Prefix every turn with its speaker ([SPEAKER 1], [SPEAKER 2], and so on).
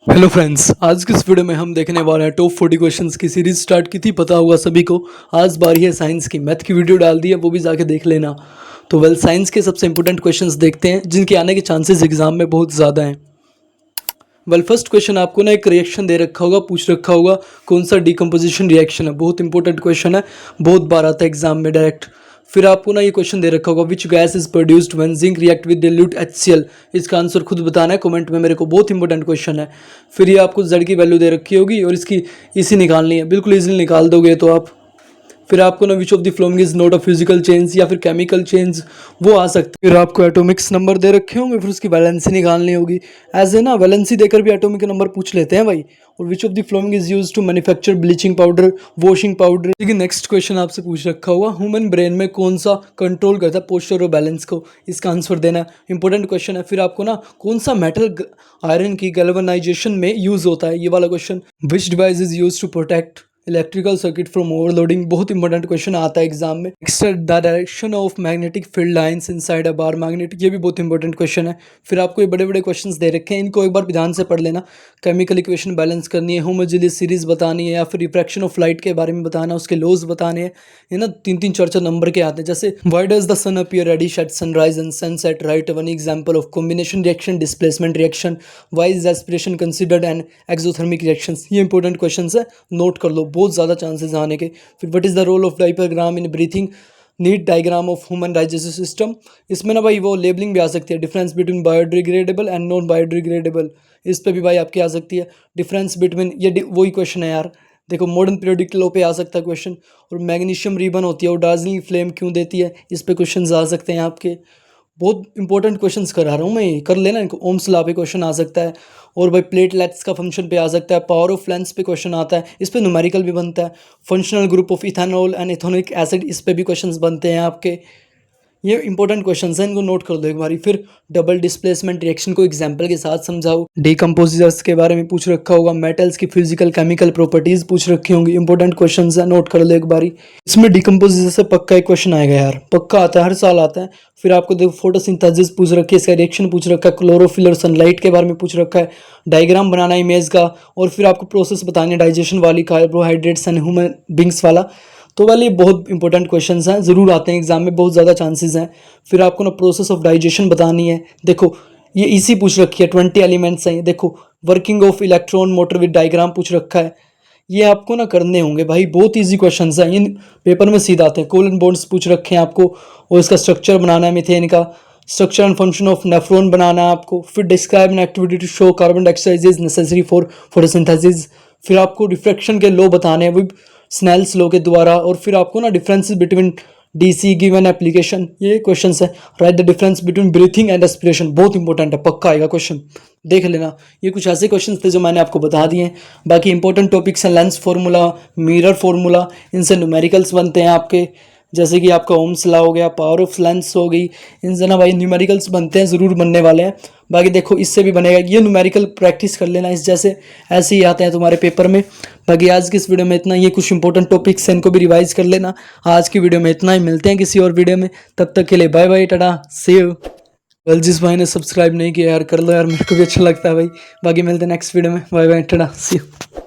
[SPEAKER 1] Hello friends, आज की इस वीडियो में हम देखने वाले हैं टॉप 40 क्वेश्चंस की सीरीज स्टार्ट की थी, पता होगा सभी को। आज बारी है साइंस की। मैथ की वीडियो डाल दी है, वो भी जाके देख लेना। तो साइंस के सबसे इंपॉर्टेंट क्वेश्चंस देखते हैं जिनके आने के चांसेस एग्जाम में बहुत ज़्यादा हैं। फर्स्ट क्वेश्चन आपको ना एक रिएक्शन दे रखा होगा, पूछ रखा होगा कौन सा डिकम्पोजिशन रिएक्शन है। बहुत इंपॉर्टेंट क्वेश्चन है, बहुत बार आता है एग्जाम में डायरेक्ट। फिर आपको ना ये क्वेश्चन दे रखा होगा which gas is produced when zinc react with dilute HCl। इसका आंसर खुद बताना है कमेंट में मेरे को, बहुत इंपॉर्टेंट क्वेश्चन है। फिर ये आपको Z की वैल्यू दे रखी होगी और इसकी इसी निकालनी है, बिल्कुल इजीली निकाल दोगे तो आप। फिर आपको ना विच of the following is not a physical change या फिर केमिकल चेंज, वो आ सकता है। फिर आपको एटॉमिक्स नंबर दे रखे होंगे, फिर उसकी वैलेंसी निकालनी होगी। ऐसे ना वैलेंसी देकर भी एटॉमिक नंबर पूछ लेते हैं भाई। और which of the following is used to manufacture bleaching powder, washing powder. लेकिन नेक्स्ट क्वेश्चन आपसे पूछ रखा हुआ ह्यूमन ब्रेन में कौन सा कंट्रोल करता है पोस्चर और बैलेंस को, इसका आंसर देना। इंपॉर्टेंट क्वेश्चन है। फिर आपको ना कौन सा मेटल आयरन की गैल्वेनाइजेशन में यूज होता है, ये वाला question. Which device is use to protect electrical circuit from overloading, बहुत इंपॉर्टेंट क्वेश्चन आता है एग्जाम में। Next the direction of magnetic field lines inside a bar magnet, ये भी बहुत इंपॉर्टेंट क्वेश्चन है। फिर आपको ये बड़े बड़े क्वेश्चंस दे रखे हैं, इनको एक बार ध्यान से पढ़ लेना। केमिकल इक्वेशन बैलेंस करनी है, होमोजेनियस सीरीज बतानी है, या फिर रिफ्रैक्शन ऑफ लाइट के बारे में बताना, उसके लॉज बताने हैं। ये ना 3-3 4-4 नंबर के आते हैं। जैसे why does the sun appear reddish at sunrise and sunset, right one example of combination reaction, displacement reaction. Why is respiration considered an exothermic reaction, ये इंपॉर्टेंट क्वेश्चन है, नोट कर लो, बहुत ज़्यादा चांसेस आने के। फिर what is the role of diaphragm in breathing, neat diagram of human digestive system. इसमें ना भाई वो लेबलिंग भी आ सकती है, difference between biodegradable and non biodegradable, इस पे भी भाई आपकी आ सकती है। डिफरेंस बिटवीन, ये वही क्वेश्चन है यार, देखो मॉडर्न पीरियोडिक लॉ पे आ सकता है क्वेश्चन। और मैग्नीशियम रिबन होती है वो डार्जिलिंग फ्लेम क्यों देती है, इस पे क्वेश्चन आ सकते हैं आपके। बहुत इंपॉर्टेंट क्वेश्चंस करा रहा हूँ मैं, कर लेना इनको। ओम्स लॉ पे क्वेश्चन आ सकता है। और भाई प्लेटलेट्स का फंक्शन पे आ सकता है। पावर ऑफ लेंस पे क्वेश्चन आता है, इस पे न्यूमेरिकल भी बनता है। Functional group of ethanol and ethanoic acid, इस पे भी क्वेश्चंस बनते हैं आपके। ये इंपॉर्टेंट क्वेश्चंस हैं, इनको नोट कर दो एक बारी। फिर डबल डिस्प्लेसमेंट रिएक्शन को एग्जांपल के साथ समझाओ। डिकम्पोजिटर्स के बारे में पूछ रखा होगा, मेटल्स की फिजिकल केमिकल प्रॉपर्टीज पूछ रखी होंगी, इंपॉर्टेंट क्वेश्चंस हैं, नोट कर लो एक बारी। इसमें डिकम्पोजिटर से पक्का एक क्वेश्चन आएगा यार, पक्का आता है, हर साल आता है। फिर आपको देखो फोटोसिंथेसिस पूछ रखी है, इसका रिएक्शन पूछ रखा है, क्लोरोफिल और सनलाइट के बारे में पूछ रखा है, डायग्राम बनाना है इमेज का। और फिर आपको प्रोसेस बतानी है डाइजेशन वाली, कार्बोहाइड्रेट्स एंड ह्यूमन बींग्स वाला। तो वाले बहुत इंपॉर्टेंट क्वेश्चंस हैं, ज़रूर आते हैं एग्जाम में, बहुत ज़्यादा चांसेस हैं। फिर आपको ना प्रोसेस ऑफ डाइजेशन बतानी है। देखो ये इसी पूछ रखी है, 20 एलिमेंट्स हैं। देखो working of electron motor with diagram पूछ रखा है, ये आपको ना करने होंगे भाई, बहुत इजी क्वेश्चंस हैं, इन पेपर में सीधा आते हैं। कोलन बॉन्ड्स पूछ रखे हैं आपको, और इसका स्ट्रक्चर बनाना है मीथेन का। Structure and function of nephron बनाना है आपको। फिर describe an activity to show carbon dioxide is necessary for photosynthesis. फिर आपको रिफ्रैक्शन के लॉ बताने हैं, वो स्नेल्स लॉ के द्वारा। और फिर आपको ना differences between DC given application, ये क्वेश्चन है। Right the difference between breathing and aspiration, बहुत इंपॉर्टेंट है, पक्का आएगा क्वेश्चन, देख लेना। ये कुछ ऐसे क्वेश्चन थे जो मैंने आपको बता दिए हैं। बाकी इंपॉर्टेंट टॉपिक्स हैं, लेंस फार्मूला, मिरर फार्मूला, इनसे न्यूमेरिकल्स बनते हैं आपके। जैसे कि आपका ओम्स लॉ हो गया, पावर ऑफ लेंस हो गई, इनसे ना भाई न्यूमेरिकल्स बनते हैं, ज़रूर बनने वाले हैं। बाकी देखो इससे भी बनेगा, ये न्यूमेरिकल प्रैक्टिस कर लेना, इस जैसे ऐसे ही आते हैं तुम्हारे पेपर में। बाकी आज की इस वीडियो में इतना, ये कुछ इंपॉर्टेंट टॉपिक्स हैं, इनको भी रिवाइज कर लेना। आज की वीडियो में इतना ही, मिलते हैं किसी और वीडियो में, तब तक के लिए बाय बाय, टाटा, सी यू। जिस भाई ने सब्सक्राइब नहीं किया यार, कर लो यार, मेरे को भी अच्छा लगता है भाई। बाकी मिलते हैं नेक्स्ट वीडियो में, बाय बाय, टाटा, सी यू।